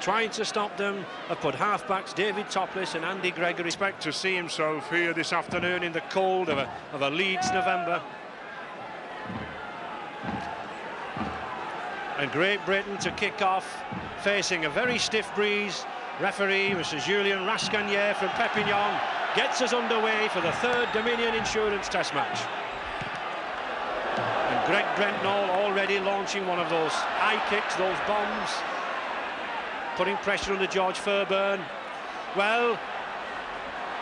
trying to stop them have put half-backs David Topless and Andy Gregory. Expect to see himself here this afternoon in the cold of a Leeds November. And Great Britain to kick off, facing a very stiff breeze. Referee, Mr. Julien Rascagnier from Perpignan, gets us underway for the third Dominion Insurance Test match. And Greg Brentnall already launching one of those high kicks, those bombs, putting pressure on the George Fairbairn. Well,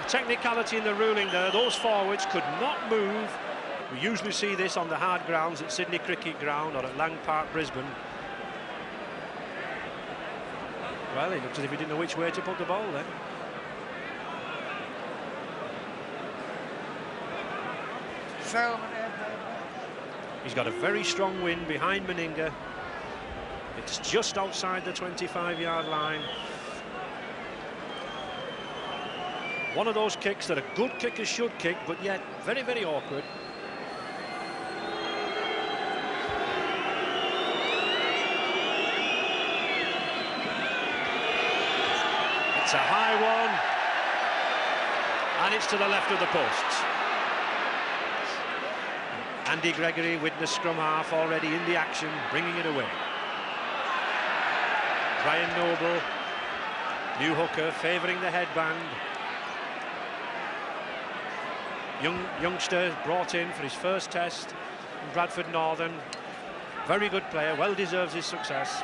the technicality in the ruling there, those forwards could not move. We usually see this on the hard grounds at Sydney Cricket Ground or at Lang Park, Brisbane. Well, it looked as if he didn't know which way to put the ball then. He's got a very strong wind behind Meninga. It's just outside the 25-yard line. One of those kicks that a good kicker should kick, but yet very, very awkward. It's a high one, and it's to the left of the posts. Andy Gregory, witness scrum half, already in the action, bringing it away. Brian Noble, new hooker, favouring the headband. Youngster brought in for his first test in Bradford Northern. Very good player, well deserves his success.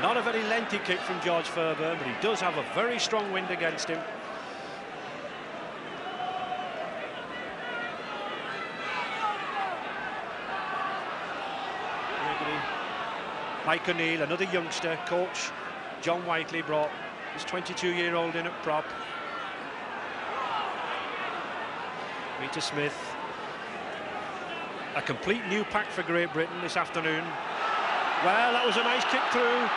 Not a very lengthy kick from George Fairbairn, but he does have a very strong wind against him. Mike O'Neill, another youngster. Coach John Whiteley brought his 22-year-old in at prop. Peter Smith. A complete new pack for Great Britain this afternoon. Well, that was a nice kick through,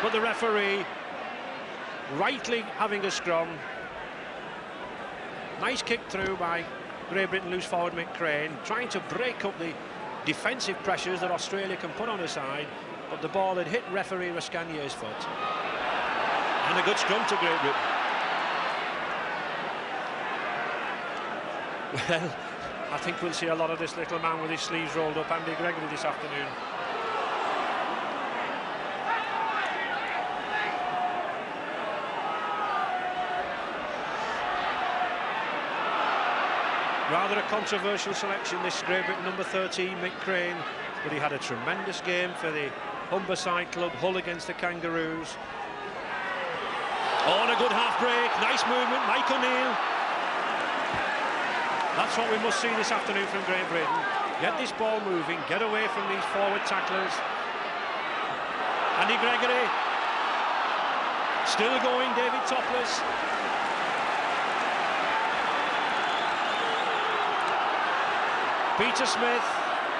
but the referee rightly having a scrum. Nice kick through by Great Britain loose forward Mick Crane, trying to break up the defensive pressures that Australia can put on her side, but the ball had hit referee Rascagnier's foot. And a good scrum to Great Britain. Well, I think we'll see a lot of this little man with his sleeves rolled up, Andy Gregory, this afternoon. Rather a controversial selection, this Great Britain number 13, Mick Crane, but he had a tremendous game for the Humberside club, Hull against the Kangaroos. Oh, and a good half break, nice movement, Mike O'Neill. That's what we must see this afternoon from Great Britain. Get this ball moving, get away from these forward tacklers. Andy Gregory, still going, David Topless. Peter Smith,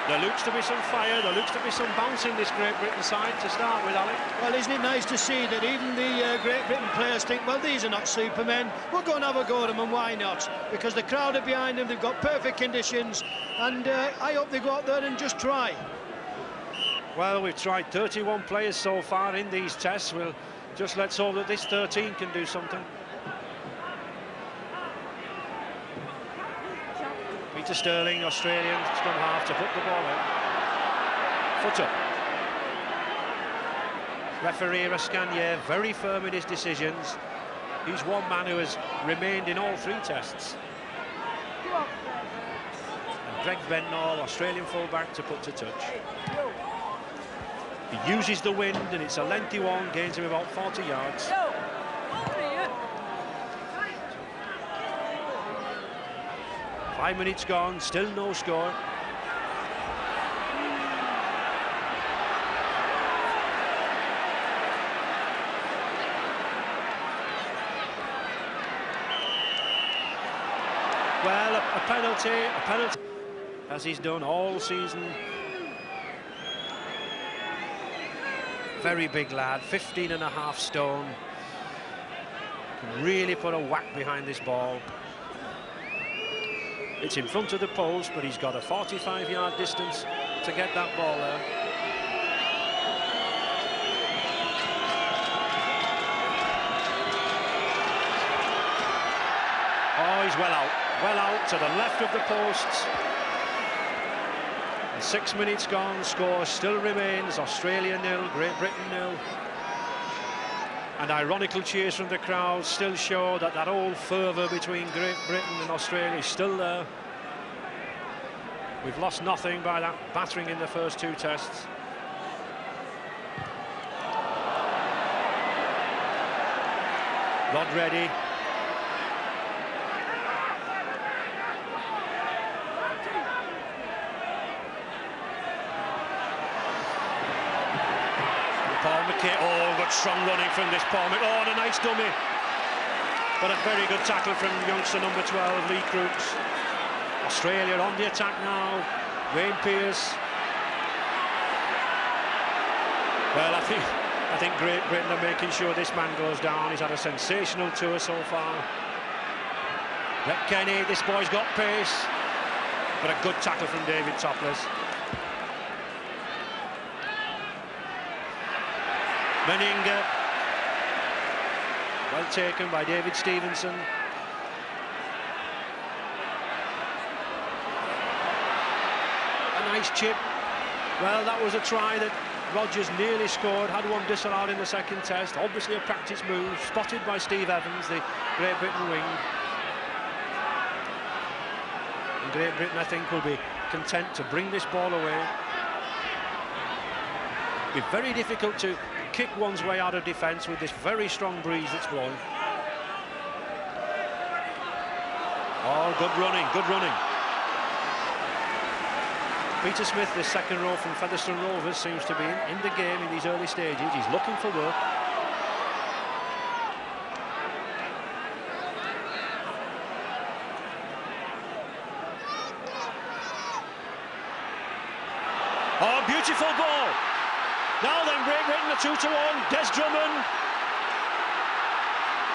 there looks to be some fire, there looks to be some bounce in this Great Britain side to start with, Alec. Well, isn't it nice to see that even the Great Britain players think, well, these are not supermen, we'll go and have a go at them, and why not? Because the crowd are behind them, they've got perfect conditions, and I hope they go out there and just try. Well, we've tried 31 players so far in these tests. We'll just let's hope that this 13 can do something. Peter Sterling, Australian scrum half, to put the ball in. Foot up. Referee Rascagnier very firm in his decisions. He's one man who has remained in all three tests. And Greg Brentnall, Australian fullback, to put to touch. He uses the wind, and it's a lengthy one, gains him about 40 yards. 5 minutes gone, still no score. Well, a penalty, as he's done all season. Very big lad, 15.5 stone. Can really put a whack behind this ball. It's in front of the post, but he's got a 45-yard distance to get that ball there. Oh, he's well out to the left of the posts. And 6 minutes gone, score still remains Australia 0, Great Britain 0. And ironical cheers from the crowd still show that that old fervour between Great Britain and Australia is still there. We've lost nothing by that battering in the first two tests. Rod ready. Paul McKay, oh, good strong running from this Paul McKay. Oh, and a nice dummy. But a very good tackle from youngster number 12, Lee Crooks. Australia on the attack now. Wayne Pearce. Well, I think Great Britain are making sure this man goes down. He's had a sensational tour so far. Brett Kenny, this boy's got pace. But a good tackle from David Topless. Meninga, well taken by David Stevenson. A nice chip. Well, that was a try that Rogers nearly scored, had one disallowed in the second test. Obviously a practice move, spotted by Steve Evans, the Great Britain wing. And Great Britain, I think, will be content to bring this ball away. It'll be very difficult to kick one's way out of defence with this very strong breeze that's blowing. Oh, good running, good running. Peter Smith, the second row from Featherstone Rovers, seems to be in the game in these early stages. He's looking for work. Oh, beautiful ball. Now then, Great Britain, a 2-1. Des Drummond.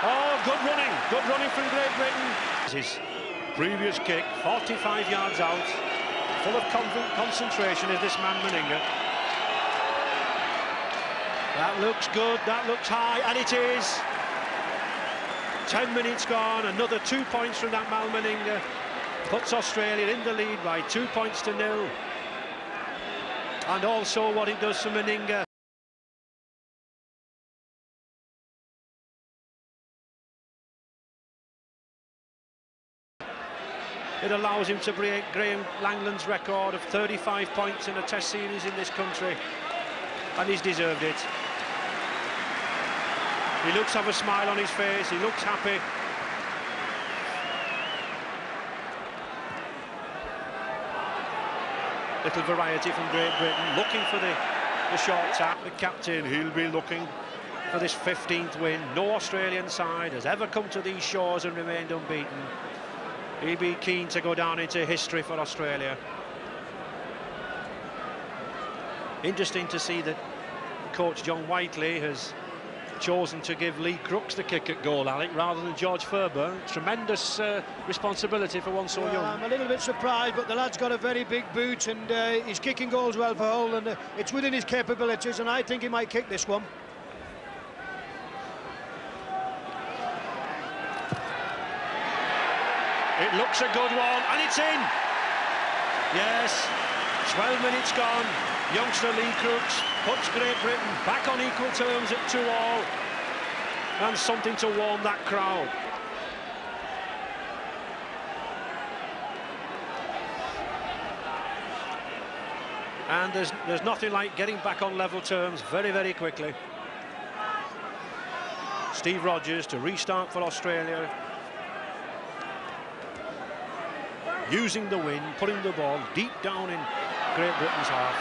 Oh, good running from Great Britain. His previous kick, 45 yards out. Full of concentration is this man Meninga. That looks good, that looks high, and it is. 10 minutes gone, another 2 points from that Mal Meninga. Puts Australia in the lead by 2 points to 0. And also what it does for Meninga. It allows him to break Graham Langland's record of 35 points in a test series in this country. And he's deserved it. He looks to have a smile on his face, he looks happy. Little variety from Great Britain, looking for the short tap. The captain, he'll be looking for this 15th win. No Australian side has ever come to these shores and remained unbeaten. He'll be keen to go down into history for Australia. Interesting to see that coach John Whiteley has chosen to give Lee Crooks the kick at goal, Alec, rather than George Fairbairn. Tremendous responsibility for one so young. I'm a little bit surprised, but the lad's got a very big boot and he's kicking goals well for Hull, and it's within his capabilities, and I think he might kick this one. It looks a good one, and it's in! Yes, 12 minutes gone. Youngster Lee Crooks puts Great Britain back on equal terms at 2-all, and something to warm that crowd. And there's nothing like getting back on level terms very, very quickly. Steve Rogers to restart for Australia. Using the wind, putting the ball deep down in Great Britain's half.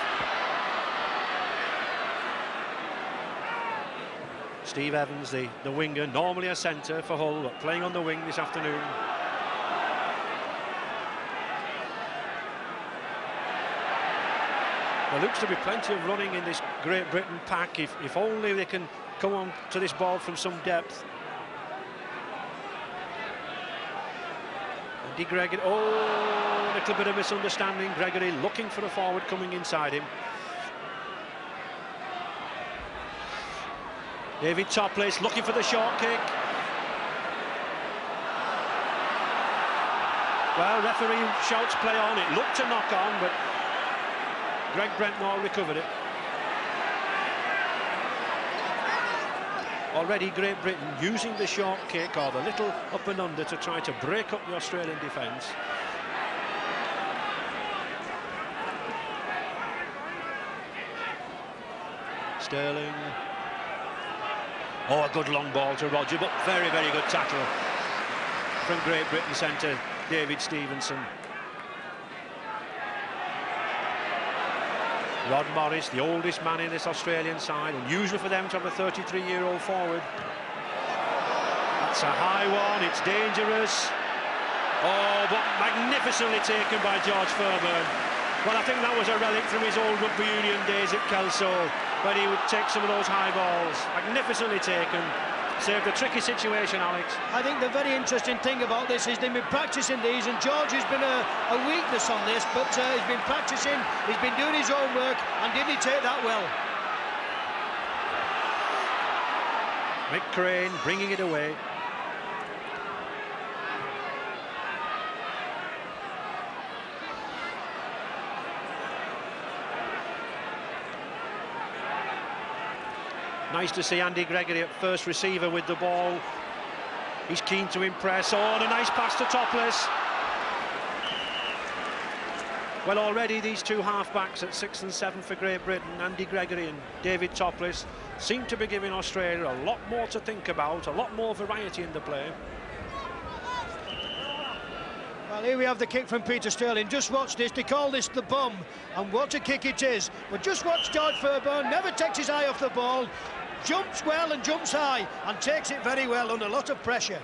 Steve Evans, the winger, normally a centre for Hull, but playing on the wing this afternoon. There looks to be plenty of running in this Great Britain pack, if only they can come on to this ball from some depth. Andy Gregory, oh, a little bit of misunderstanding. Gregory looking for a forward coming inside him. David Topless looking for the short kick. Well, referee shouts play on. It looked to knock on, but Greg Brentnall recovered it. Already Great Britain using the short kick or the little up and under to try to break up the Australian defence. Sterling. Oh, a good long ball to Roger, but very, very good tackle from Great Britain centre David Stevenson. Rod Morris, the oldest man in this Australian side, unusual for them to have a 33-year-old forward. That's a high one, it's dangerous. Oh, but magnificently taken by George Fairbairn. Well, I think that was a relic from his old rugby union days at Kelso, when he would take some of those high balls. Magnificently taken. Saved a tricky situation, Alex. I think the very interesting thing about this is they've been practising these, and George has been a weakness on this, but he's been practising, he's been doing his own work, and did he take that well? Mick Crane bringing it away. Nice to see Andy Gregory at first receiver with the ball. He's keen to impress. Oh, and a nice pass to Topless. Well, already these two half-backs at 6 and 7 for Great Britain, Andy Gregory and David Topless, seem to be giving Australia a lot more to think about, a lot more variety in the play. Well, here we have the kick from Peter Sterling. Just watch this, they call this the bomb, and what a kick it is. But just watch George Fairbairn, never takes his eye off the ball, jumps well and jumps high, and takes it very well under a lot of pressure.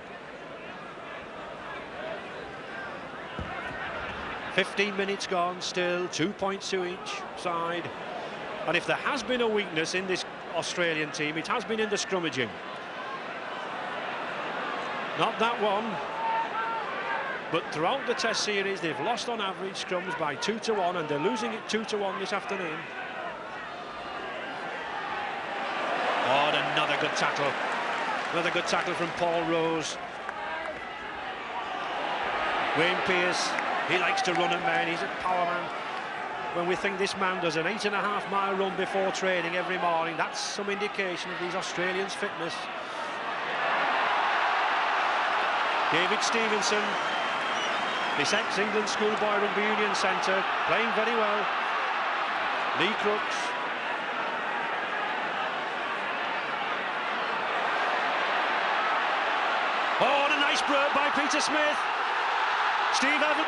15 minutes gone, still 2 points to each side. And if there has been a weakness in this Australian team, it has been in the scrummaging. Not that one. But throughout the Test series, they've lost on average scrums by 2 to 1, and they're losing it 2 to 1 this afternoon. Oh, and another good tackle. Another good tackle from Paul Rose. Wayne Pearce, he likes to run at men, he's a power man. When we think this man does an 8.5-mile run before training every morning, that's some indication of these Australians' fitness. David Stevenson, this ex-England schoolboy rugby union centre, playing very well. Lee Crooks. Oh, and a nice break by Peter Smith. Steve Evans.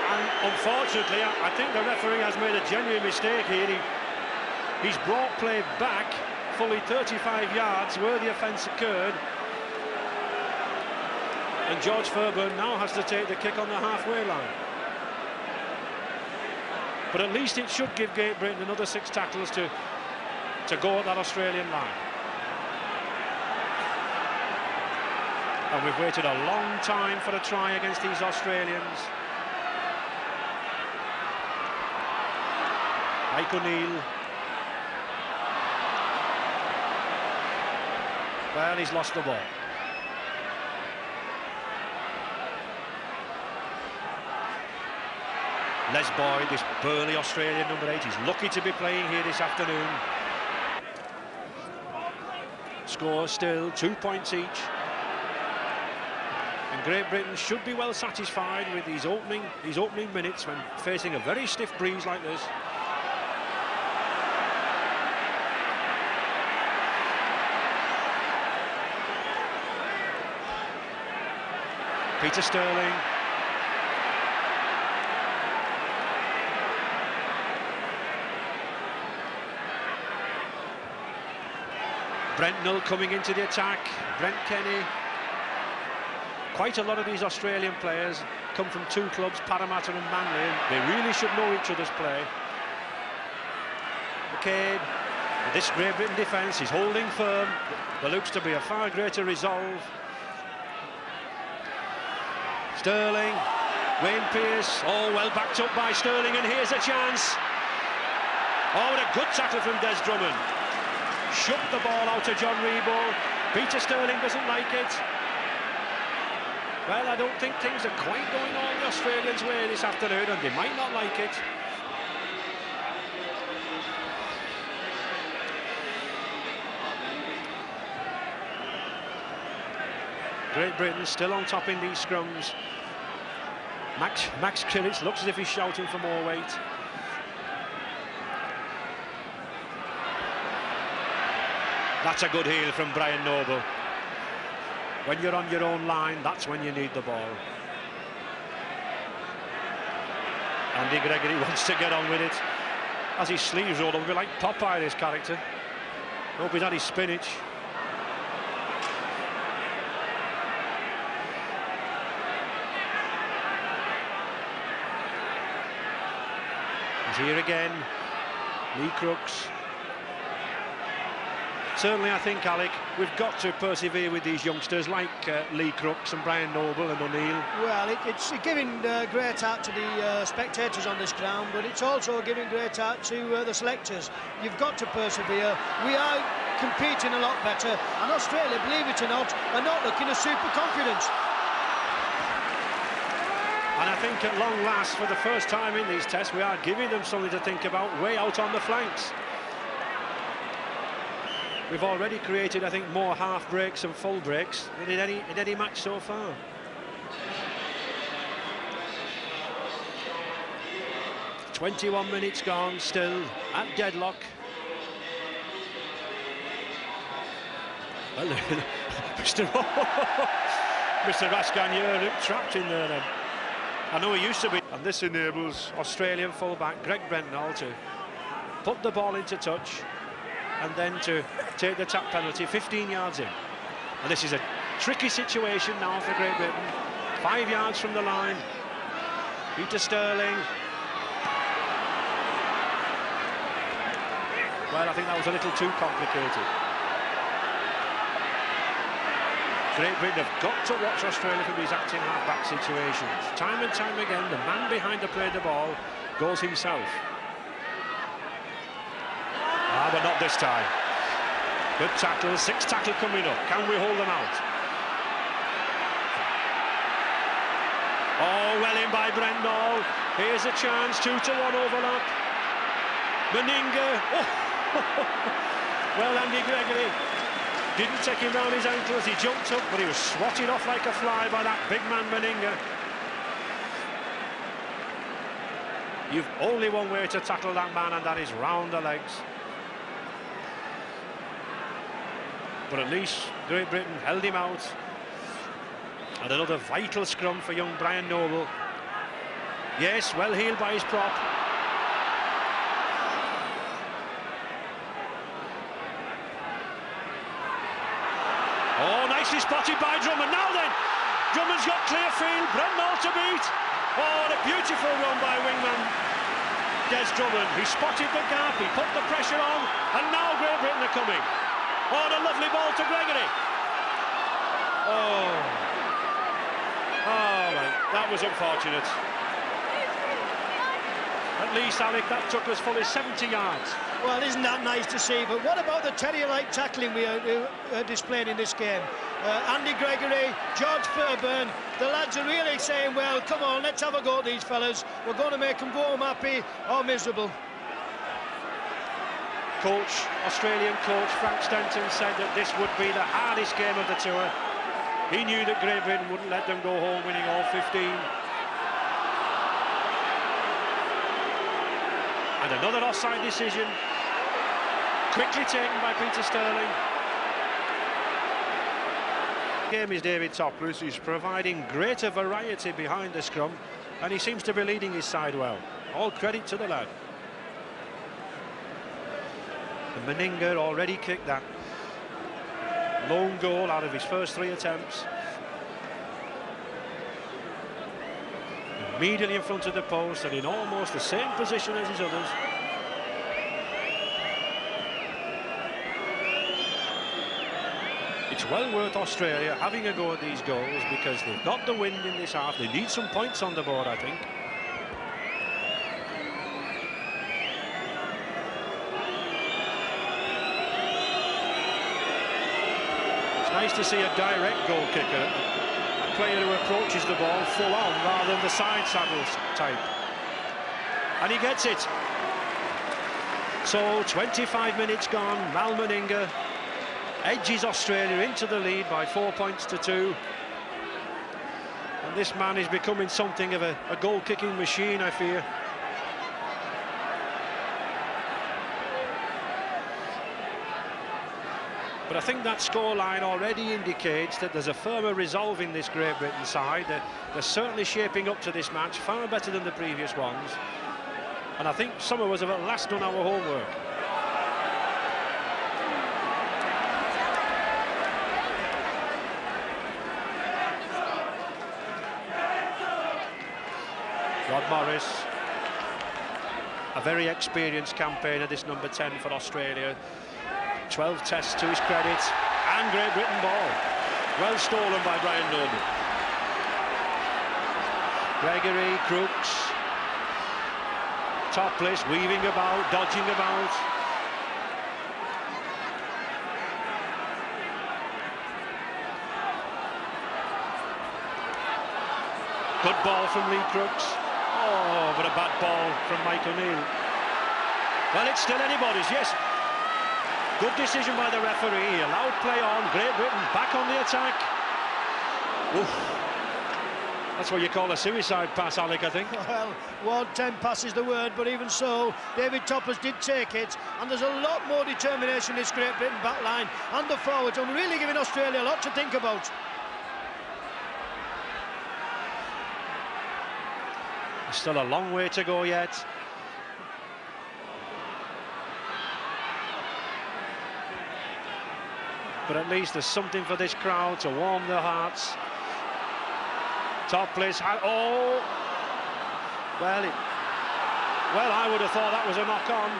And unfortunately, I think the referee has made a genuine mistake here. He's brought play back fully 35 yards where the offence occurred. And George Fairbairn now has to take the kick on the halfway line. But at least it should give Great Britain another 6 tackles to go at that Australian line. And we've waited a long time for a try against these Australians. Ike O'Neill. Well, he's lost the ball. Les Boyd, this burly Australian number 8, he's lucky to be playing here this afternoon. Score still 2 points each. And Great Britain should be well satisfied with these opening minutes when facing a very stiff breeze like this. Peter Sterling. Brentnell coming into the attack, Brent Kenny. Quite a lot of these Australian players come from 2 clubs, Parramatta and Manly, and they really should know each other's play. McCabe, with this Great Britain defence, is holding firm. There looks to be a far greater resolve. Sterling, Wayne Pearce, all well backed up by Sterling, and here's a chance. Oh, what a good tackle from Des Drummond. Shook the ball out to John Rebo. Peter Sterling doesn't like it. Well, I don't think things are quite going on the Australians' way this afternoon, and they might not like it. Great Britain still on top in these scrums. Max Killich looks as if he's shouting for more weight. That's a good heel from Brian Noble. When you're on your own line, that's when you need the ball. Andy Gregory wants to get on with it. As his sleeves roll, it'll be like Popeye, this character. Hope he's had his spinach. He's here again, Lee Crooks. Certainly, I think, Alec, we've got to persevere with these youngsters like Lee Crooks and Brian Noble and O'Neill. Well, it's giving great art to the spectators on this ground, but it's also giving great art to the selectors. You've got to persevere. We are competing a lot better, and Australia, believe it or not, are not looking as super confident. And I think at long last, for the first time in these tests, we are giving them something to think about way out on the flanks. We've already created, I think, more half breaks and full breaks than in any match so far. "21 minutes gone, still at deadlock." Well, Mr. Rascagneur looked trapped in there then. I know he used to be. And this enables Australian fullback Greg Brentnall to put the ball into touch and then to take the tap penalty 15 yards in. And this is a tricky situation now for Great Britain. 5 yards from the line. Peter Sterling. Well, I think that was a little too complicated. Great Britain have got to watch Australia from these acting half-back situations. Time and time again, the man behind the play the ball goes himself. But not this time. Good tackle, 6 tackle coming up. Can we hold them out? Oh, well in by Brentnall. Here's a chance, 2-to-1 overlap. Meninga. Oh. Well, Andy Gregory didn't take him round his ankle as he jumped up, but he was swatted off like a fly by that big man Meninga. You've only one way to tackle that man, and that is round the legs. But at least Great Britain held him out. And another vital scrum for young Brian Noble. Yes, well heeled by his prop. Oh, nicely spotted by Drummond. Now then, Drummond's got clear field. Brentnall to beat. Oh, what a beautiful run by wingman Des Drummond. He spotted the gap, he put the pressure on, and now Great Britain are coming. Oh, and a lovely ball to Gregory. Oh, man, that was unfortunate. At least, Alec, that took us fully 70 yards. Well, isn't that nice to see? But what about the terrier-like tackling we are displaying in this game? Andy Gregory, George Fairbairn, the lads are really saying, well, come on, let's have a go at these fellas. We're going to make them go home happy or miserable. Australian coach Frank Stenton said that this would be the hardest game of the tour. He knew that Great Britain wouldn't let them go home winning all 15. And another offside decision, quickly taken by Peter Sterling. The game is David Topless. He's providing greater variety behind the scrum, and he seems to be leading his side well. All credit to the lad. And Meninga already kicked that lone goal out of his first 3 attempts. Immediately in front of the post and in almost the same position as his others. it's well worth Australia having a go at these goals because they've got the wind in this half. They need some points on the board, I think. It's nice to see a direct goal kicker, a player who approaches the ball full on rather than the side saddles type. And he gets it. So 25 minutes gone, Mal Meninga edges Australia into the lead by 4 points to 2. And this man is becoming something of a goal-kicking machine, I fear. But I think that scoreline already indicates that there's a firmer resolve in this Great Britain side. They're certainly shaping up to this match far better than the previous ones. And I think some of us have at last done our homework. Rod Morris, a very experienced campaigner, this number 10 for Australia. 12 tests to his credit, and Great Britain ball. Well stolen by Brian Noble. Gregory, Crooks, topless, weaving about, dodging about. Good ball from Lee Crooks. Oh, but a bad ball from Mike O'Neill. Well, it's still anybody's, yes. Good decision by the referee. He allowed play on. Great Britain back on the attack. Oof. That's what you call a suicide pass, Alec, I think. Well, Ward 10 pass is the word, but even so, David Topless did take it, and there's a lot more determination in this Great Britain back line and the forwards. I'm really giving Australia a lot to think about. There's still a long way to go yet. But at least there's something for this crowd to warm their hearts. Topless, oh! Well, I would have thought that was a knock-on.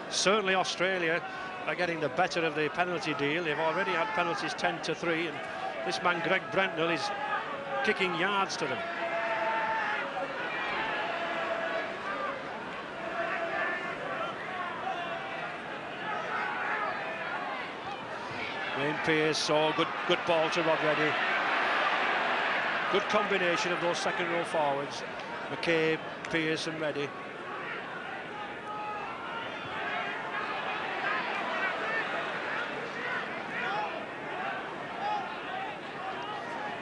Certainly Australia are getting the better of the penalty deal. They've already had penalties 10-3, and this man Greg Brentnell is kicking yards to them. Wayne Pearce, oh, good ball to Rod Reddy. Good combination of those second row forwards, McCabe, Pearce and Reddy.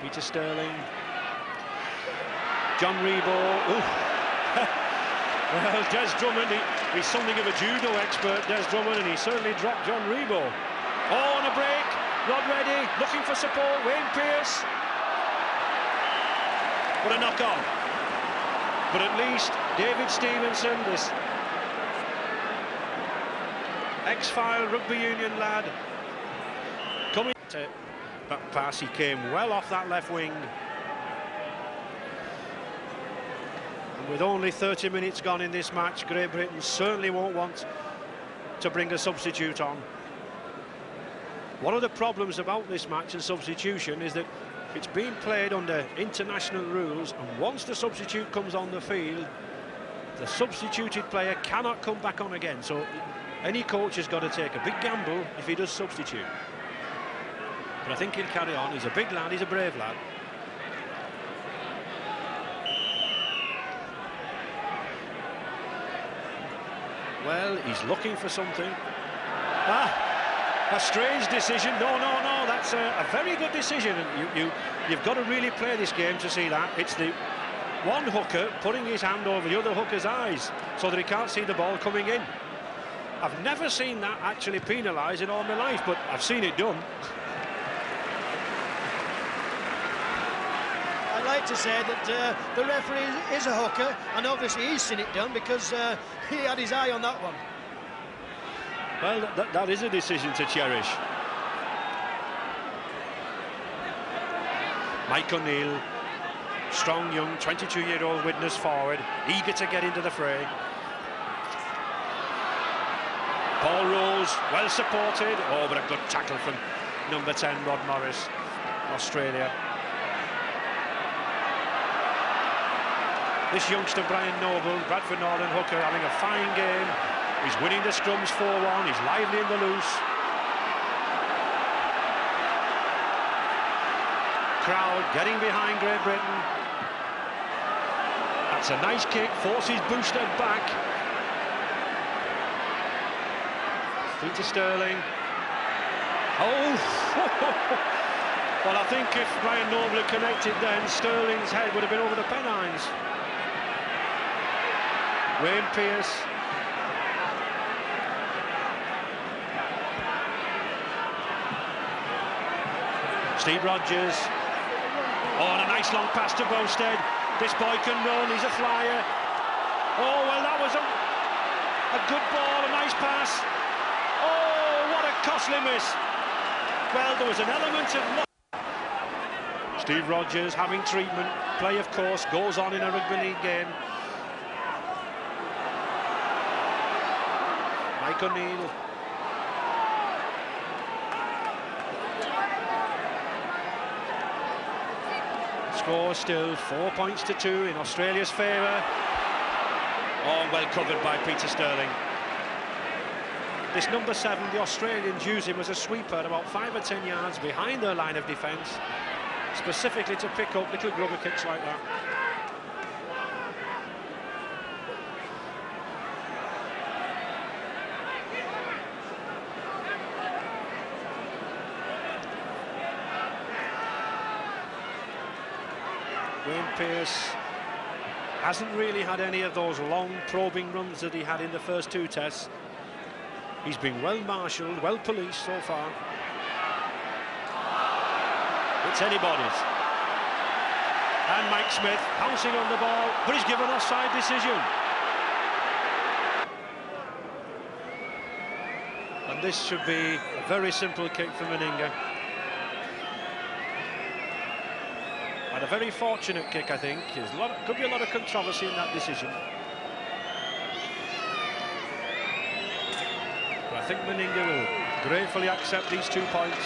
Peter Sterling, John Rebo. Well, Des Drummond, he's something of a judo expert, Des Drummond, and he certainly dropped John Rebo. Oh, on a break, Rod Reddy looking for support, Wayne Pearce. But a knock-on. But at least David Stevenson, this ex-file rugby union lad, coming to that pass, he came well off that left wing. And with only 30 minutes gone in this match, Great Britain certainly won't want to bring a substitute on. One of the problems about this match and substitution is that it's being played under international rules, and once the substitute comes on the field, the substituted player cannot come back on again. So any coach has got to take a big gamble if he does substitute. But I think he'll carry on. He's a big lad, he's a brave lad. Well, he's looking for something. A strange decision. No, that's a very good decision. And you've got to really play this game to see that. It's the one hooker putting his hand over the other hooker's eyes so that he can't see the ball coming in. I've never seen that actually penalised in all my life, but I've seen it done. I'd like to say that the referee is a hooker, and obviously he's seen it done because he had his eye on that one. Well, that is a decision to cherish. Mike O'Neill Strong young 22-year-old Widnes forward, eager to get into the fray. Ball rolls, well supported. Oh, but a good tackle from number 10, Rod Morris, Australia. This youngster, Brian Noble, Bradford Northern hooker, having a fine game. He's winning the scrums 4-1. He's lively in the loose. Crowd getting behind Great Britain. That's a nice kick, forces Booster back. Peter Sterling. Oh! Well, I think if Brian Noble had connected then, Sterling's head would have been over the pennines. Wayne Pearce. Steve Rogers. Oh, and a nice long pass to Bowstead. This boy can run, he's a flyer. Oh, well, that was a good ball, a nice pass. Oh, what a costly miss. Well, there was an element of luck. Steve Rogers having treatment. Play, of course, goes on in a rugby league game. Mike O'Neill. Score still 4 points to 2 in Australia's favour. Oh, well covered by Peter Sterling. This number 7, the Australians use him as a sweeper at about 5 or 10 yards behind their line of defence, specifically to pick up little grubber kicks like that. Wayne Pearce hasn't really had any of those long probing runs that he had in the first 2 tests. He's been well marshalled, well policed so far. It's anybody's. And Mike Smith pouncing on the ball, but he's given offside decision. And this should be a very simple kick for Meninga. And a very fortunate kick, I think. There's could be a lot of controversy in that decision. But I think Meninga will gratefully accept these 2 points.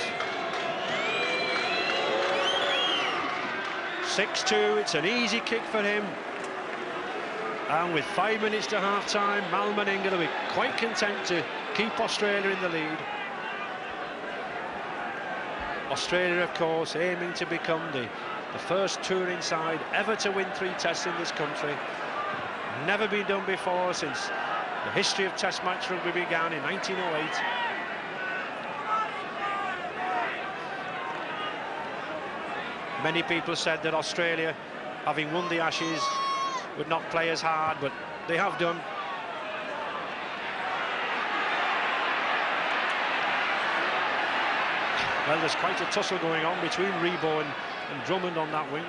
6-2, it's an easy kick for him. And with 5 minutes to half-time, Mal Meninga will be quite content to keep Australia in the lead. Australia, of course, aiming to become the first touring side ever to win 3 tests in this country. Never been done before since the history of test match rugby began in 1908. Many people said that Australia, having won the Ashes, would not play as hard, but they have done. Well, there's quite a tussle going on between Rebo and Drummond on that wing.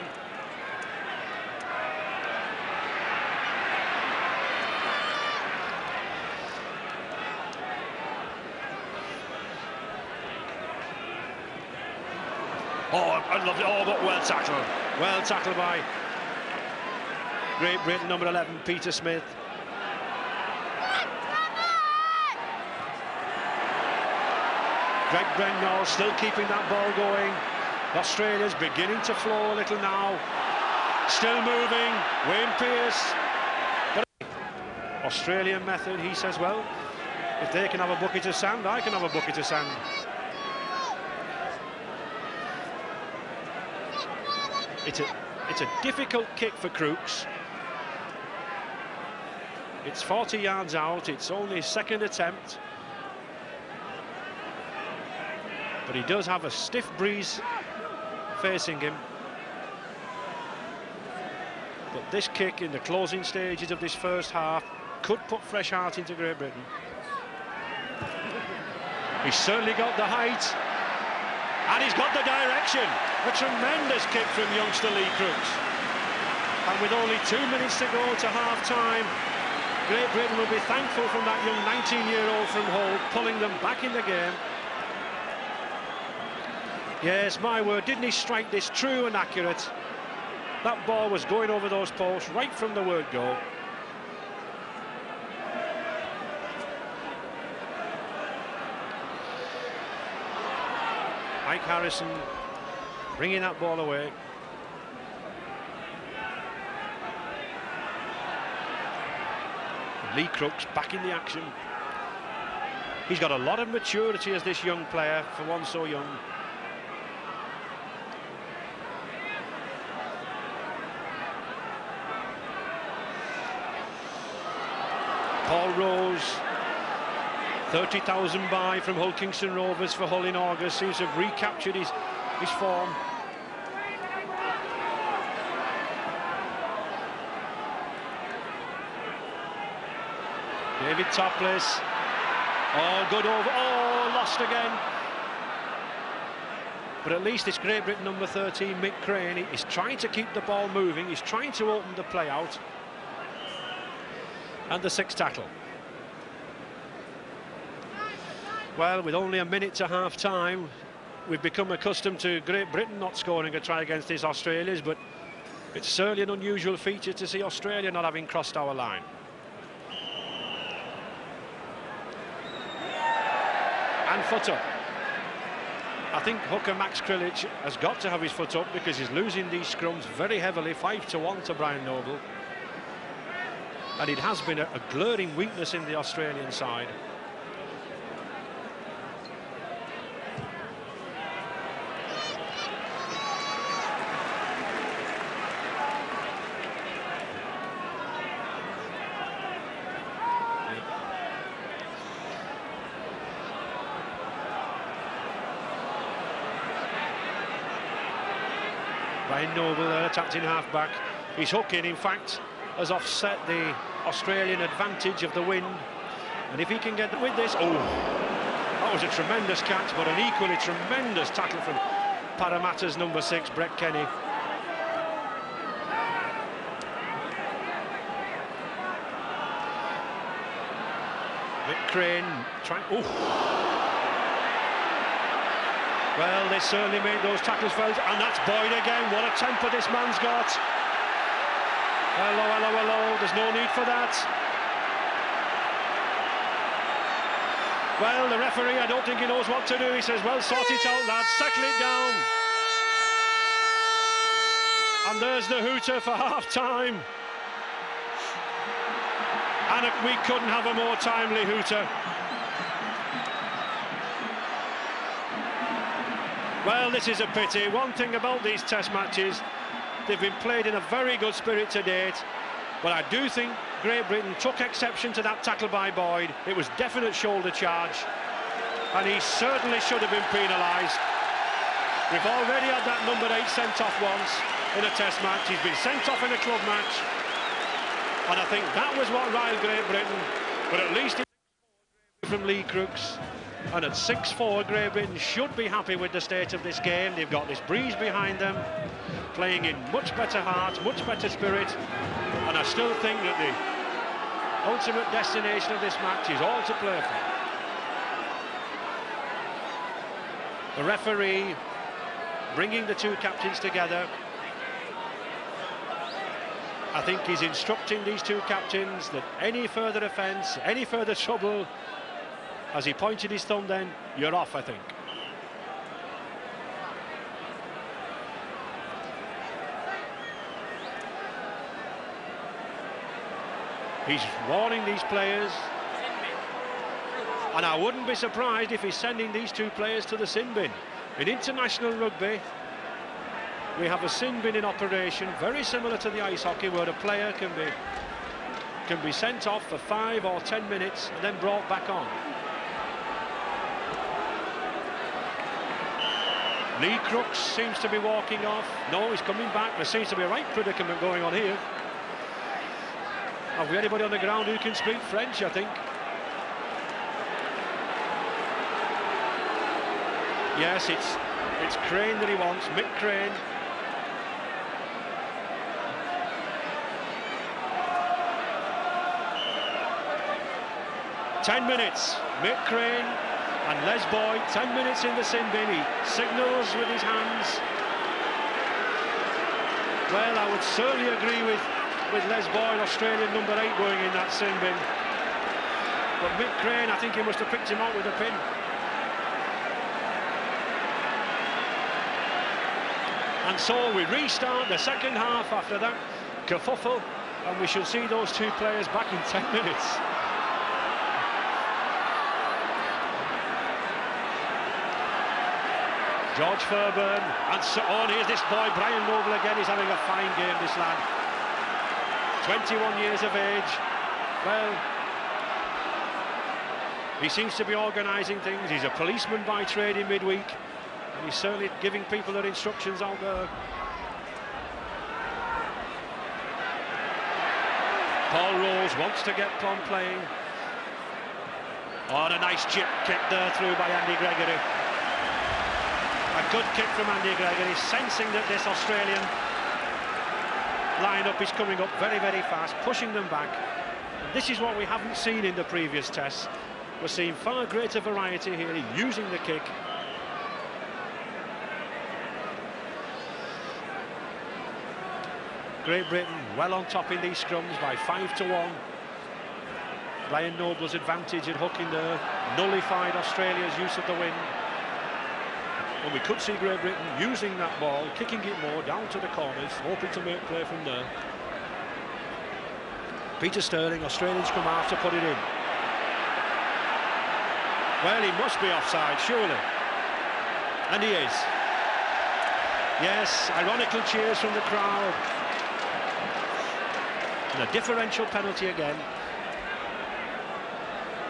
Oh, I love it. Oh, but well tackled. Well tackled by Great Britain, number 11, Peter Smith. Greg Brennor still keeping that ball going. Australia's beginning to flow a little now. Still moving. Wayne Pearce. But Australian method, he says, well, if they can have a bucket of sand, I can have a bucket of sand. It's a difficult kick for Crooks. It's 40 yards out. It's only his 2nd attempt. But he does have a stiff breeze facing him. But this kick in the closing stages of this first half could put fresh heart into Great Britain. He's certainly got the height, and he's got the direction. A tremendous kick from youngster Lee Crooks. And with only 2 minutes to go to half-time, Great Britain will be thankful from that young 19-year-old from Hull, pulling them back in the game. Yes, my word, didn't he strike this true and accurate? That ball was going over those posts right from the word go. Mike Harrison bringing that ball away. Lee Crooks back in the action. He's got a lot of maturity as this young player, for one so young. Paul Rose, 30,000 buy from Hull Kingston Rovers for Hull in August, seems to have recaptured his form. David Topless. Oh, good over. Oh, lost again. But at least it's Great Britain number 13, Mick Crane. He's trying to keep the ball moving. He's trying to open the play out. And the 6th tackle. Well, with only a minute to half time, we've become accustomed to Great Britain not scoring a try against these Australians, but it's certainly an unusual feature to see Australia not having crossed our line. And foot up. I think hooker Max Krilic has got to have his foot up because he's losing these scrums very heavily, 5-1 to Brian Noble. And it has been a glaring weakness in the Australian side. Brian Noble there, attacked in half-back. His hooking, in fact, has offset the Australian advantage of the wind. And if he can get with this... Oh, that was a tremendous catch, but an equally tremendous tackle from Parramatta's number 6, Brett Kenny. Mick Crane trying... Oh! Well, they certainly made those tackles felt, and that's Boyd again. What a temper this man's got. Hello, hello, hello. There's no need for that. Well, the referee, I don't think he knows what to do. He says, well, sort it out, lads. Settle it down. And there's the hooter for half-time. And we couldn't have a more timely hooter. Well, this is a pity. One thing about these test matches, they've been played in a very good spirit to date, but I do think Great Britain took exception to that tackle by Boyd. It was definite shoulder charge, and he certainly should have been penalised. We've already had that number 8 sent off once in a test match. He's been sent off in a club match, and I think that was what riled Great Britain. But at least from Lee Crooks. And at 6-4, Great Britain should be happy with the state of this game. They've got this breeze behind them, playing in much better heart, much better spirit. And I still think that the ultimate destination of this match is all to play for. The referee bringing the two captains together. I think he's instructing these two captains that any further offence, any further trouble, as he pointed his thumb then, you're off, I think. He's warning these players. And I wouldn't be surprised if he's sending these two players to the sin bin. In international rugby, we have a sin bin in operation, very similar to the ice hockey, where a player can be sent off for 5 or 10 minutes and then brought back on. Lee Crooks seems to be walking off. No, he's coming back. There seems to be a right predicament going on here. Have we anybody on the ground who can speak French, I think? Yes, it's Crane that he wants, Mick Crane. Ten minutes, Mick Crane and Les Boyd, 10 minutes in the sin bin. He signals with his hands. Well, I would certainly agree with Les Boyle, Australian number 8, going in that sin bin. But Mick Crane, I think he must have picked him out with a pin. And so we restart the second half after that kerfuffle, and we shall see those two players back in 10 minutes. George Fairbairn, and so on. Here's this boy, Brian Noble again. He's having a fine game, this lad. 21 years of age. Well, he seems to be organising things. He's a policeman by trade in midweek, and he's certainly giving people their instructions out there. Paul Rose wants to get on playing. Oh, and a nice chip kick there through by Andy Gregory. A good kick from Andy Gregory, sensing that this Australian line-up is coming up very, very fast, pushing them back. This is what we haven't seen in the previous tests. We're seeing far greater variety here in using the kick. Great Britain well on top in these scrums by 5-1. Brian Noble's advantage at hooking there nullified Australia's use of the wind. And we could see Great Britain using that ball, kicking it more down to the corners, hoping to make play from there. Peter Sterling, Australians come after, put it in. Well, he must be offside, surely. And he is. Yes, ironical cheers from the crowd. And a differential penalty again.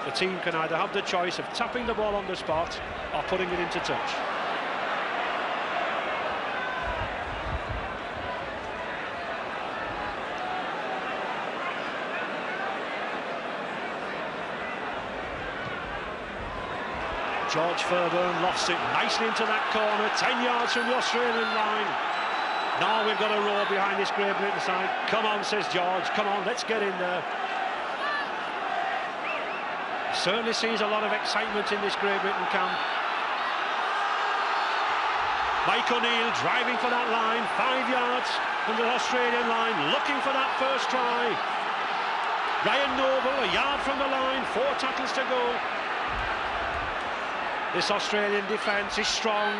The team can either have the choice of tapping the ball on the spot or putting it into touch. George Fairbairn lofts it nicely into that corner, 10 yards from the Australian line. Now we've got a roar behind this Great Britain side. Come on, says George, come on, let's get in there. Certainly sees a lot of excitement in this Great Britain camp. Mike O'Neill driving for that line, 5 yards from the Australian line, looking for that first try. Brian Noble, a yard from the line, 4 tackles to go. This Australian defence is strong.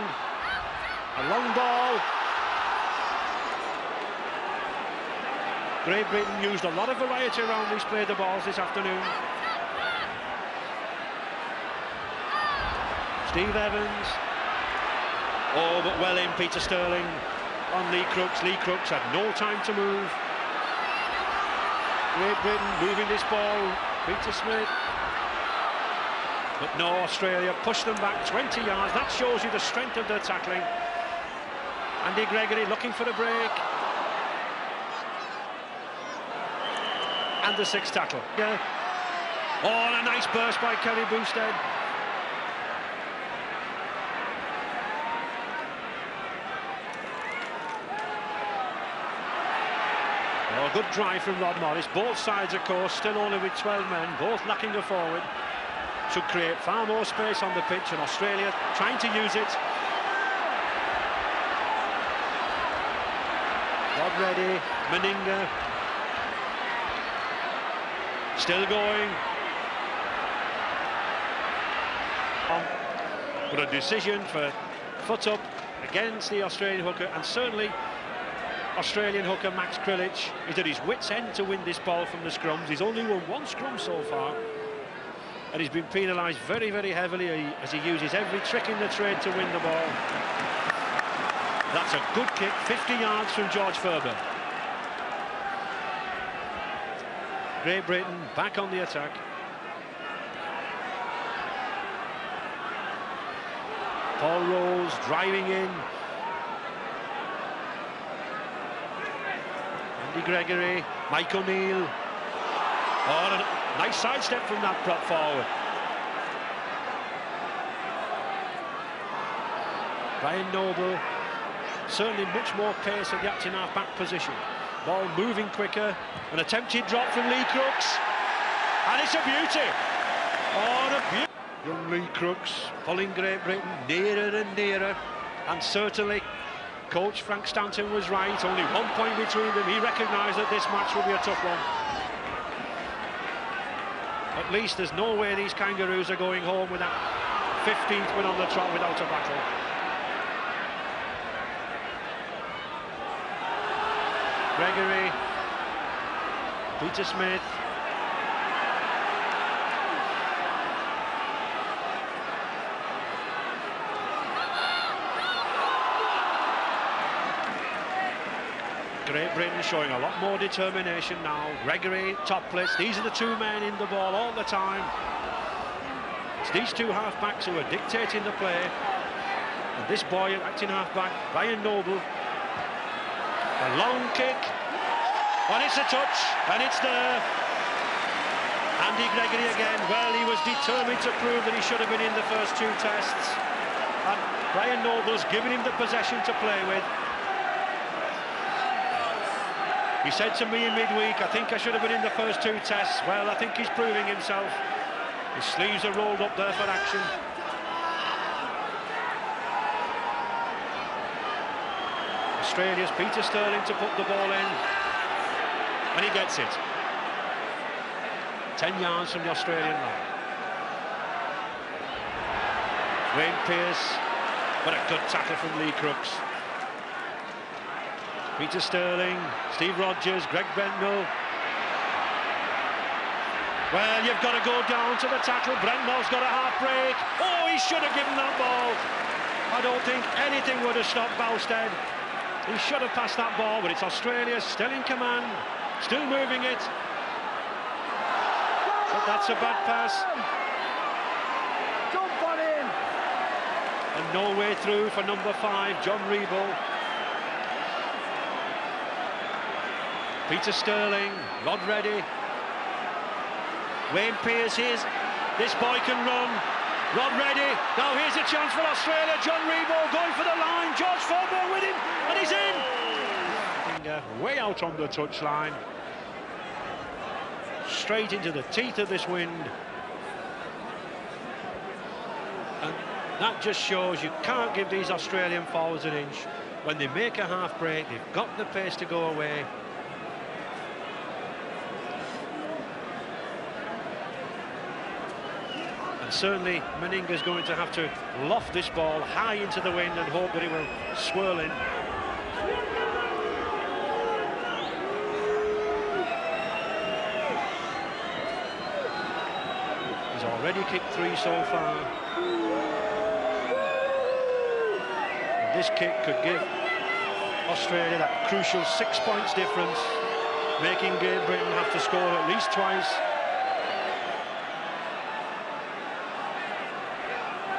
A long ball. Great Britain used a lot of variety around these play the balls this afternoon. Steve Evans. Oh, but well in, Peter Sterling on Lee Crooks. Lee Crooks had no time to move. Great Britain moving this ball. Peter Smith. But no, Australia pushed them back 20 yards. That shows you the strength of their tackling. Andy Gregory looking for the break. And the 6th tackle. Yeah. Oh, and a nice burst by Kerry Boosted. Oh, good drive from Rod Morris. Both sides, of course, still only with 12 men, both lacking a forward. Should create far more space on the pitch, and Australia trying to use it. Rod ready, Meninga. Still going. But a decision for foot up against the Australian hooker, and certainly Australian hooker Max Krilich is at his wit's end to win this ball from the scrums. He's only won 1 scrum so far, and he's been penalised very, very heavily as he uses every trick in the trade to win the ball. That's a good kick, 50 yards from George Fairbairn. Great Britain back on the attack. Paul Rose driving in. Andy Gregory, Mike O'Neill. Oh, a nice sidestep from that prop forward. Brian Noble, certainly much more pace at the acting half-back position. Ball moving quicker. An attempted drop from Lee Crooks. And it's a beauty. Oh, the beauty. Young Lee Crooks pulling Great Britain nearer and nearer. And certainly coach Frank Stanton was right. Only 1 point between them. He recognised that this match will be a tough one. At least there's no way these Kangaroos are going home with that 15th win on the trot without a battle. Gregory, Peter Smith. Great Britain showing a lot more determination now. Gregory, topless. These are the two men in the ball all the time. It's these two half-backs who are dictating the play. And this boy, acting half-back, Ryan Noble. A long kick. And it's a touch. And it's there. Andy Gregory again. Well, he was determined to prove that he should have been in the first two tests. And Ryan Noble's given him the possession to play with. He said to me in midweek, I think I should have been in the first two tests. Well, I think he's proving himself. His sleeves are rolled up there for action. Australia's Peter Sterling to put the ball in. And he gets it. 10 yards from the Australian line. Wayne Pearce, but a good tackle from Lee Crooks. Peter Sterling, Steve Rogers, Greg Brentnell. Well, you've got to go down to the tackle. Brentnell's got a half break. Oh, he should have given that ball. I don't think anything would have stopped Bowstead. He should have passed that ball, but it's Australia still in command, still moving it. But that's a bad pass. Jump on in. And no way through for number 5, John Rebo. Peter Sterling, Rod Reddy. Wayne Pearce, this boy can run. Rod Reddy, now here's a chance for Australia. John Rebo going for the line. George Fairbairn with him, and he's in. Way out on the touchline. Straight into the teeth of this wind. And that just shows you can't give these Australian forwards an inch. When they make a half break, they've got the pace to go away. Certainly Meninga's going to have to loft this ball high into the wind and hope that it will swirl in. He's already kicked 3 so far. And this kick could give Australia that crucial 6 points difference, making Great Britain have to score at least twice.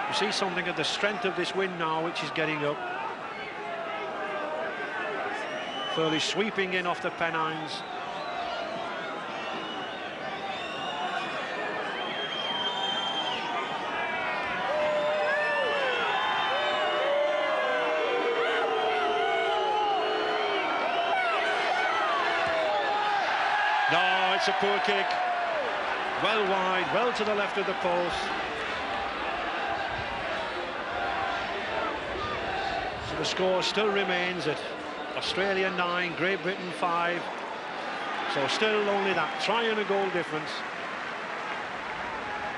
You see something of the strength of this wind now, which is getting up. Fairly sweeping in off the Pennines. No, it's a poor kick. Well wide, well to the left of the post. The score still remains at Australia 9, Great Britain 5. So still only that try and a goal difference.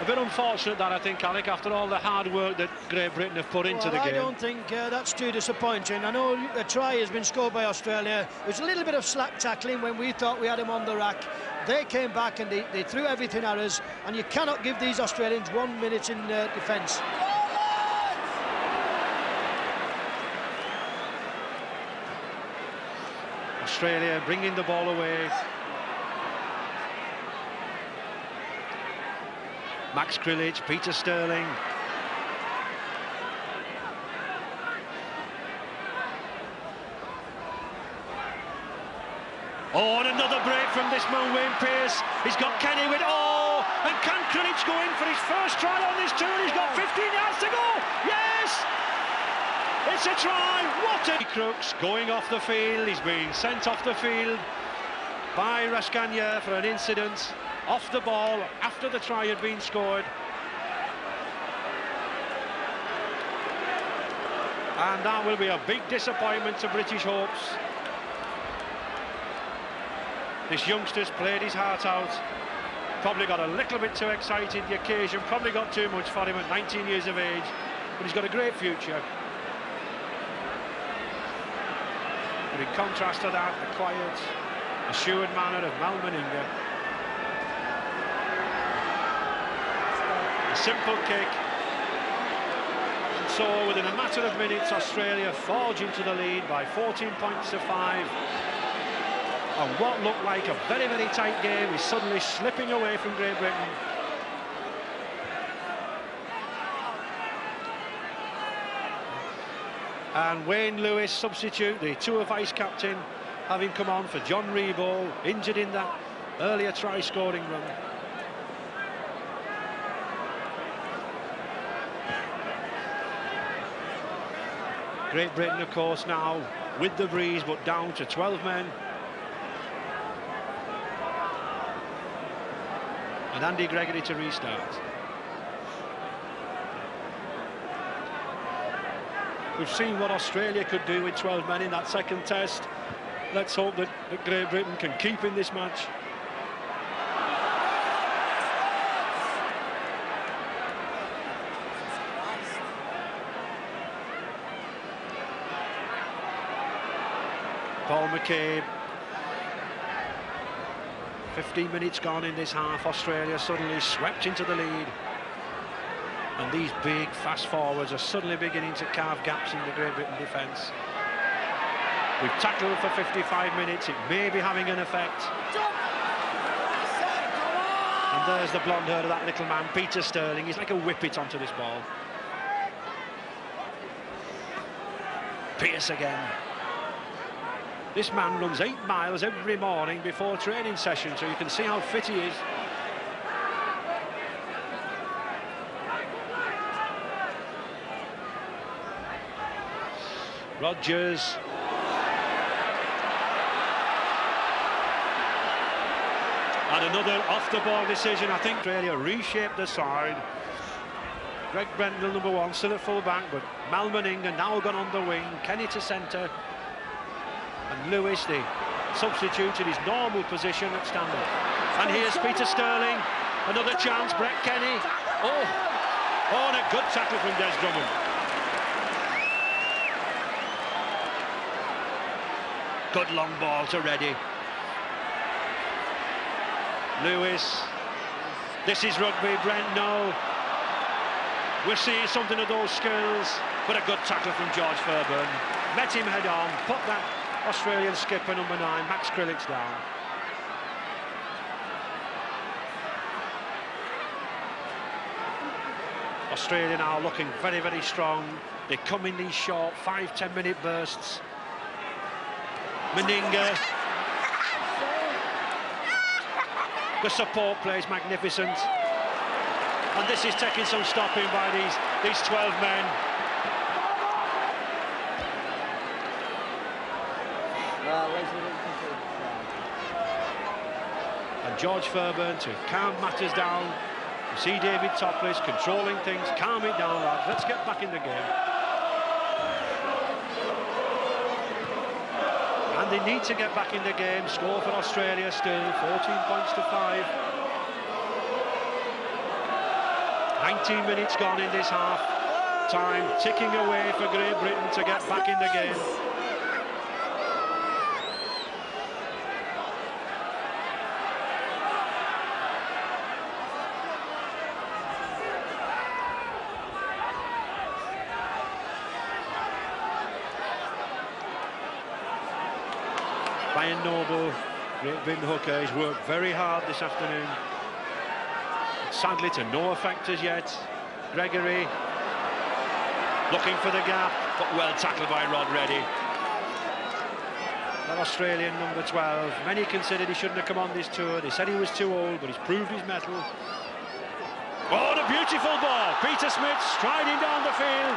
A bit unfortunate that, I think, Alec, after all the hard work that Great Britain have put into the game. I don't think that's too disappointing. I know a try has been scored by Australia. It was a little bit of slack tackling when we thought we had him on the rack. They came back and they threw everything at us, and you cannot give these Australians 1 minute in defence. Australia bringing the ball away. Max Krilic, Peter Sterling. Oh, and another break from this man, Wayne Pearce. He's got Kenny with, oh, and can Krilic go in for his first try on this tour? He's got 15 yards to go. Yes! It's a try. What a... Crooks going off the field. He's being sent off the field by Rascagna for an incident off the ball after the try had been scored. And that will be a big disappointment to British hopes. This youngster's played his heart out. Probably got a little bit too excited the occasion, probably got too much for him at 19 years of age, but he's got a great future. But in contrast to that, the quiet, assured manner of Mal Meninga. A simple kick. And so within a matter of minutes, Australia forge into the lead by 14 points to 5. And what looked like a very, very tight game is suddenly slipping away from Great Britain. And Wayne Lewis, substitute, the Tour vice-captain, having come on for John Rebo, injured in that earlier try-scoring run. Great Britain, of course, now with the breeze, but down to 12 men. And Andy Gregory to restart. We've seen what Australia could do with 12 men in that second test. Let's hope that Great Britain can keep in this match. Paul McCabe. 15 minutes gone in this half. Australia suddenly swept into the lead. And these big, fast forwards are suddenly beginning to carve gaps in the Great Britain defence. We've tackled for 55 minutes. It may be having an effect. And there's the blonde hair of that little man, Peter Sterling. He's like a whippet onto this ball. Pearce again. This man runs 8 miles every morning before training session, so you can see how fit he is. Rodgers. And another off-the-ball decision. I think Australia reshaped the side. Greg Brendel, number 1, still at full-back, but Mal Meninga now gone on the wing. Kenny to centre. And Lewis, the substitute, in his normal position at stand-up. And here's Peter Sterling. Another chance, Brett Kenny. Oh, and a good tackle from Des Drummond. Good long ball to Reddy. Lewis. This is rugby, Brent, no. We're seeing something of those skills, but a good tackle from George Fairbairn. Met him head on, put that Australian skipper, number 9, Max Krilic, down. Australia now looking very, very strong. They come in these short 5-10 minute bursts. Meninga. The support play is magnificent. And this is taking some stopping by these 12 men. And George Fairbairn to calm matters down. You see David Topless controlling things. Calm it down, lads. Let's get back in the game. And they need to get back in the game. Score for Australia still, 14 points to 5. 19 minutes gone in this half. Time ticking away for Great Britain to get back in the game. Brian Noble, Great Britain hooker, has worked very hard this afternoon. Sadly to no effect as yet. Gregory looking for the gap, but well tackled by Rod Reddy. That Australian number 12. Many considered he shouldn't have come on this tour. They said he was too old, but he's proved his mettle. Oh, a beautiful ball. Peter Smith striding down the field.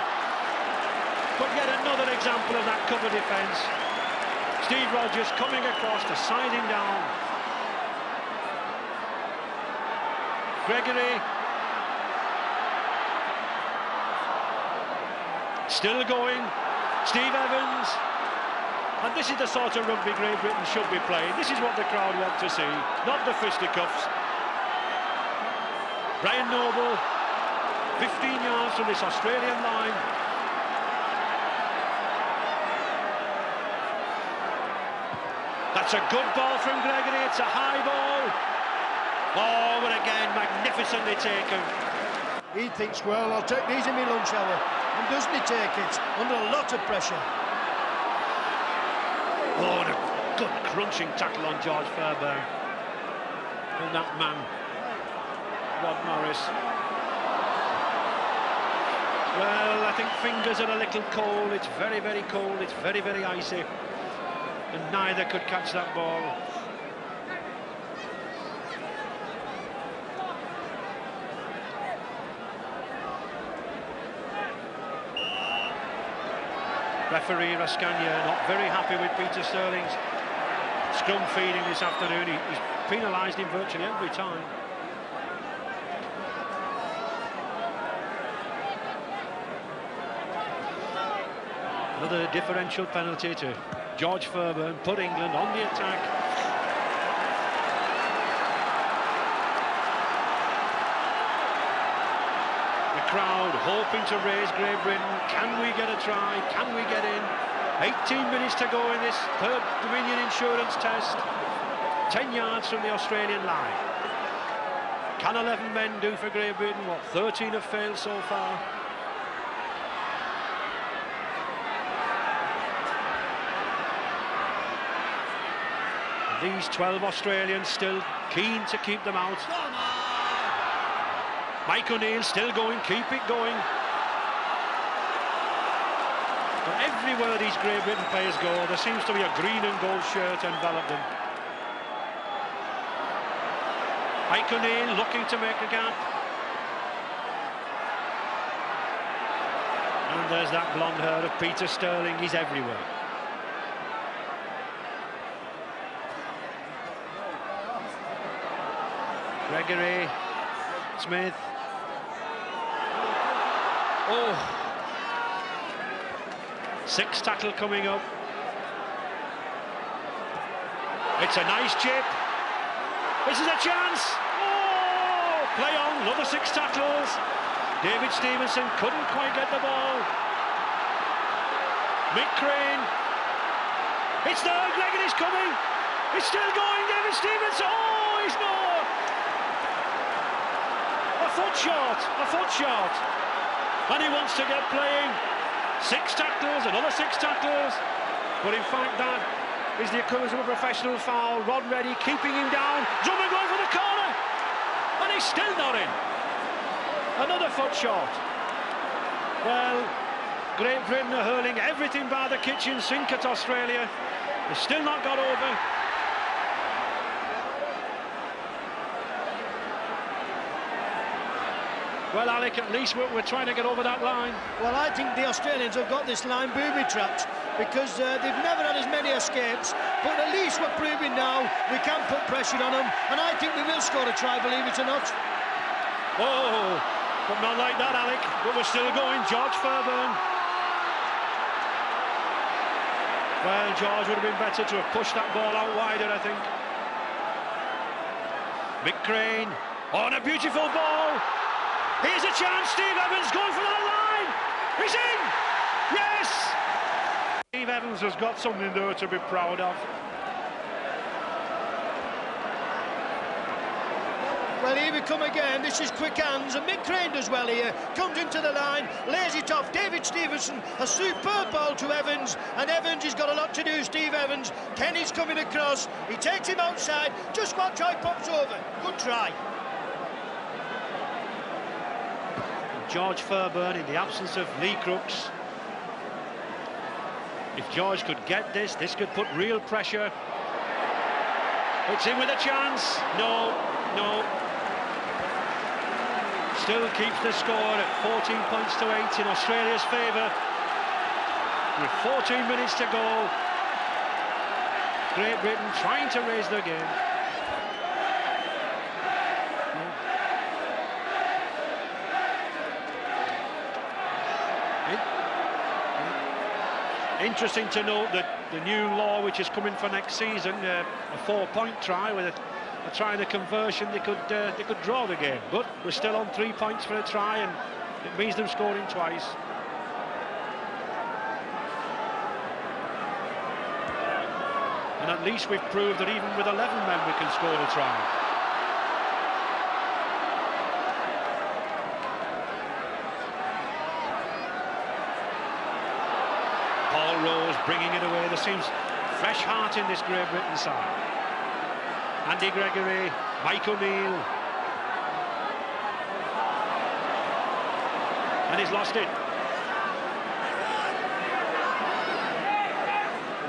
But yet another example of that cover defence. Steve Rodgers coming across to side him down. Gregory. Still going. Steve Evans. And this is the sort of rugby Great Britain should be playing. This is what the crowd want to see, not the fisticuffs. Brian Noble, 15 yards from this Australian line. That's a good ball from Gregory, it's a high ball. Oh, but again, magnificently taken. He thinks, well, I'll take these in my lunch hour. And doesn't he take it? Under a lot of pressure. Oh, and a good crunching tackle on George Fairbairn. And that man, Rod Morris. Well, I think fingers are a little cold. It's very, very cold. It's very, very icy. And neither could catch that ball. Referee Rascagna not very happy with Peter Sterling's scrum feeding this afternoon. He's penalised him virtually every time. Another differential penalty to George Fairbairn, put England on the attack. The crowd hoping to raise Great Britain. Can we get a try? Can we get in? 18 minutes to go in this third Dominion Insurance Test. 10 yards from the Australian line. Can 11 men do for Great Britain what 13 have failed so far? These 12 Australians still keen to keep them out. Mike O'Neill still going, keep it going. But everywhere these Great Britain players go, there seems to be a green and gold shirt envelop them. Mike O'Neill looking to make a gap. And there's that blonde hair of Peter Sterling, he's everywhere. Gregory, Smith. Oh, 6 tackle coming up. It's a nice chip. This is a chance. Oh, play on, another 6 tackles. David Stevenson couldn't quite get the ball. Mick Crane. It's there, Gregory's coming. It's still going, David Stevenson. Oh, he's no. A foot short, and he wants to get playing. 6 tackles, another 6 tackles, but in fact that is the equivalent of a professional foul. Rod Reddy keeping him down, Drummond going for the corner, and he's still not in. Another foot short. Well, Great Britain are hurling everything by the kitchen sink at Australia. They've still not got over. Well, Alec, at least we're trying to get over that line. Well, I think the Australians have got this line booby-trapped because they've never had as many escapes, but at least we're proving now we can put pressure on them, and I think we will score a try, believe it or not. Oh, but not like that, Alec. But we're still going. George Fairbairn. Well, George would have been better to have pushed that ball out wider, I think. Mick Crane. Oh, and a beautiful ball. Here's a chance, Steve Evans going for that line. He's in! Yes! Steve Evans has got something there to be proud of. Well, here we come again. This is quick hands, and Mick Crane does well here. Comes into the line, lays it off. David Stevenson, a superb ball to Evans, and Evans has got a lot to do, Steve Evans. Kenny's coming across. He takes him outside. Just watch how he pops over. Good try. George Fairbairn in the absence of Lee Crooks. If George could get this could put real pressure. It's in with a chance. No. Still keeps the score at 14 points to 8 in Australia's favour. With 14 minutes to go. Great Britain trying to raise their game. Interesting to note that the new law which is coming for next season, a 4-point try with a try and a conversion, they could draw the game, but we're still on 3 points for a try, and it means them scoring twice. And at least we've proved that even with 11 men we can score a try. Paul Rose bringing it away. There seems fresh heart in this Great Britain side. Andy Gregory, Mike O'Neill. And he's lost it.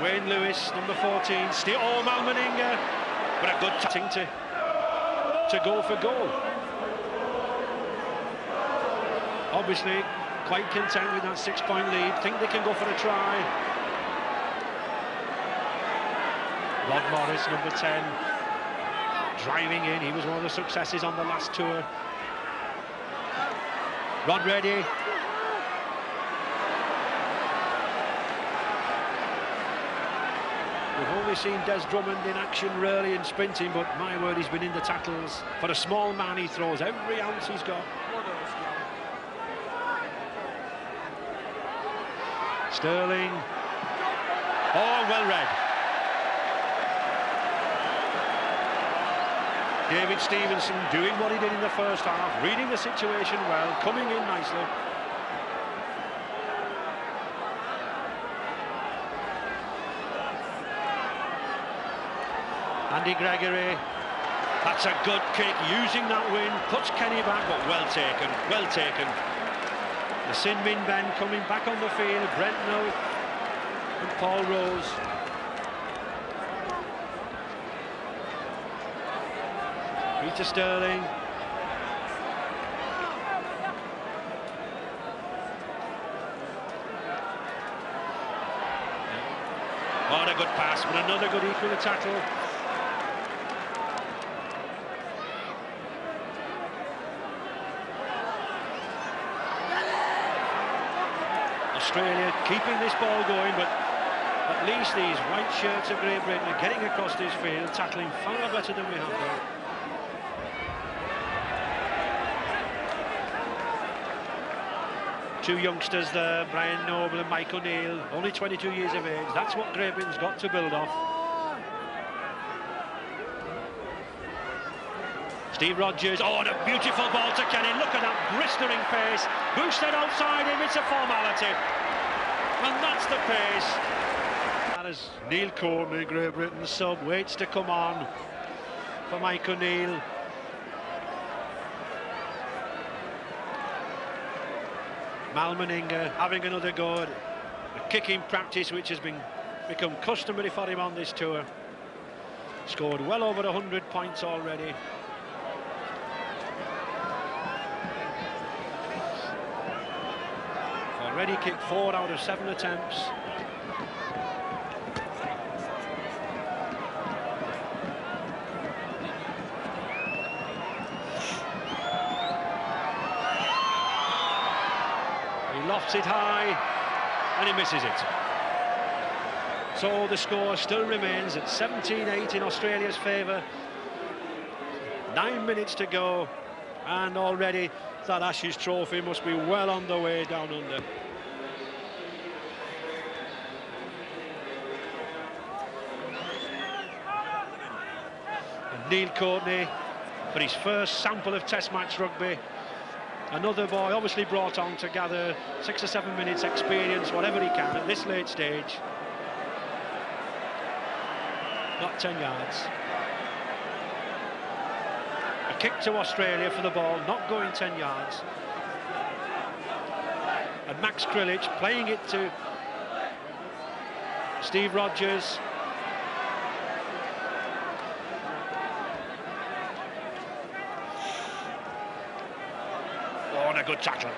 Wayne Lewis, number 14, still, oh, Malmeninga, but a good thing to go for goal. Obviously, quite content with that 6-point lead, think they can go for a try. Rod Morris, number 10, driving in, he was one of the successes on the last tour. Rod ready. We've only seen Des Drummond in action really in sprinting, but my word, he's been in the tackles. For a small man, he throws every ounce he's got. Sterling. Oh, well read. David Stevenson doing what he did in the first half, reading the situation well, coming in nicely. Andy Gregory, that's a good kick, using that win, puts Kenny back, but well taken, well taken. The Sin Min Ben coming back on the field, Brentnell and Paul Rose. Peter Sterling. What a good pass, but another good equal tackle. Australia keeping this ball going, but at least these white shirts of Great Britain are getting across this field, tackling far better than we have done. Two youngsters there, Brian Noble and Mike O'Neill, only 22 years of age. That's what Great Britain's got to build off. Steve Rogers, oh, and a beautiful ball to Kenny. Look at that blistering pace. Boosted outside him, it's a formality. And that's the pace. That is Neil Courtney, Great Britain sub, waits to come on for Mike O'Neill. Malmeninga having another go at a kicking practice which has become customary for him on this tour. Scored well over 100 points already. Already kicked 4 out of 7 attempts. Lofts it high and he misses it. So the score still remains at 17-8 in Australia's favour. 9 minutes to go, and already that Ashes trophy must be well on the way down under. And Neil Courtney for his first sample of Test match rugby. Another boy obviously brought on to gather 6 or 7 minutes experience, whatever he can at this late stage. Not 10 yards. A kick to Australia for the ball, not going 10 yards. And Max Krilich playing it to Steve Rogers.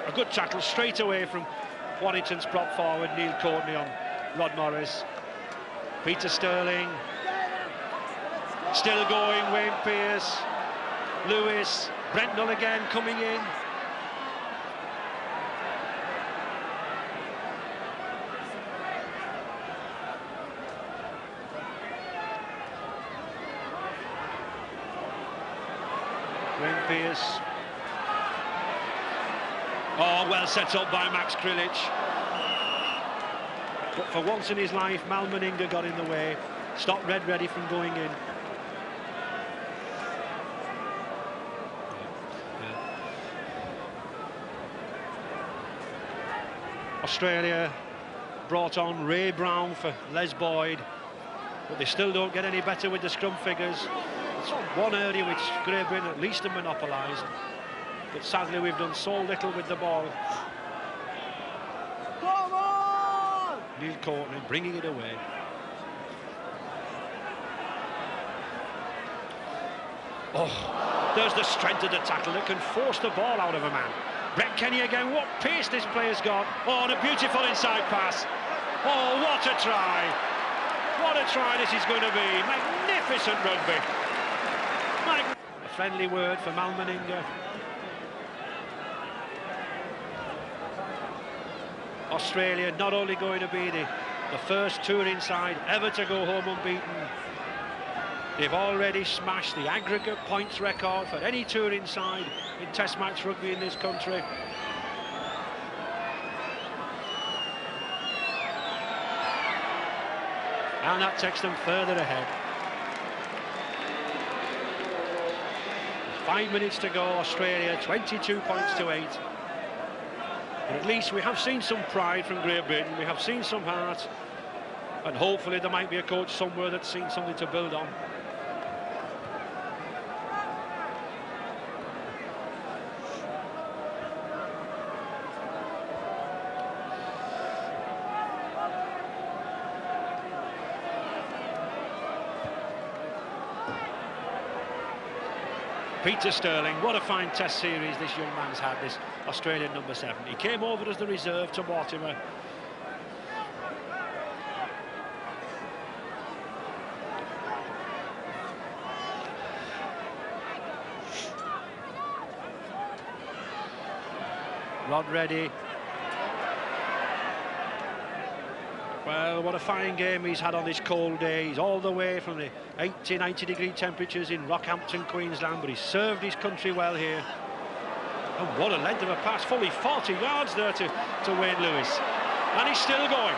A good tackle straight away from Warrington's prop forward, Neil Courtney, on Rod Morris. Peter Sterling, still going, Wayne Pearce, Lewis, Brentnell again coming in. Wayne Pearce. Oh, well set up by Max Krilic. But for once in his life, Mal Meninga got in the way. Stopped Redready from going in. Australia brought on Ray Brown for Les Boyd, but they still don't get any better with the scrum figures. It's one area which Great Britain at least have monopolised, but sadly we've done so little with the ball. Come on! Neil Courtney bringing it away. Oh, there's the strength of the tackle that can force the ball out of a man. Brett Kenny again, what pace this player's got. Oh, and a beautiful inside pass. Oh, what a try. What a try this is going to be. Magnificent rugby. A friendly word for Mal Meninga. Australia not only going to be the first touring side ever to go home unbeaten, they've already smashed the aggregate points record for any touring side in Test match rugby in this country. And that takes them further ahead. 5 minutes to go, Australia 22 points to 8. But at least we have seen some pride from Great Britain, we have seen some heart, and hopefully there might be a coach somewhere that's seen something to build on. Peter Sterling, what a fine test series this young man's had, this Australian number 7. He came over as the reserve to Mortimer. Rod Reddy. Well, what a fine game he's had on this cold day. He's all the way from the 80, 90 degree temperatures in Rockhampton, Queensland, but he's served his country well here. And what a length of a pass, fully 40 yards there to Wayne Lewis. And he's still going.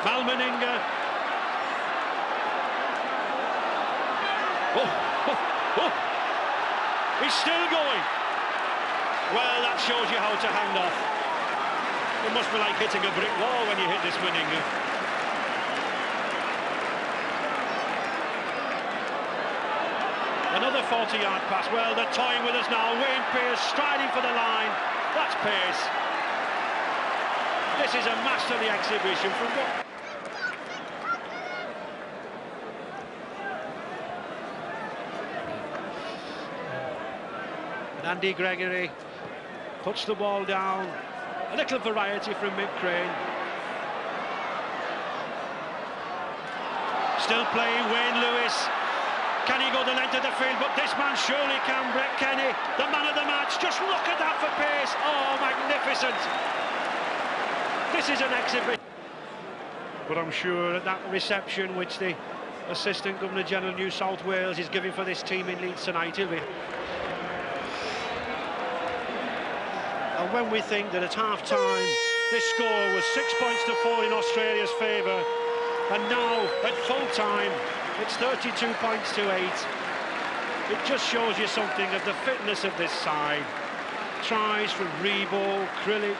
Mal Meninga. Oh. He's still going. Well, that shows you how to hand off. It must be like hitting a brick wall when you hit this Meninga. Another 40-yard pass. Well, they're toying with us now. Wayne Pearce striding for the line. That's pace. This is a masterly exhibition from what... And Andy Gregory puts the ball down. A little variety from Mick Crane. Still playing Wayne Lewis. Can he go the length of the field? But this man surely can. Brett Kenny, the man of the match. Just look at that for pace. Oh, magnificent. This is an exhibition. But I'm sure at that reception which the Assistant Governor General New South Wales is giving for this team in Leeds tonight, he'll be... And when we think that at half-time this score was 6 points to 4 in Australia's favour, and now at full-time it's 32 points to 8, it just shows you something of the fitness of this side. Tries from Rebo, Krilic,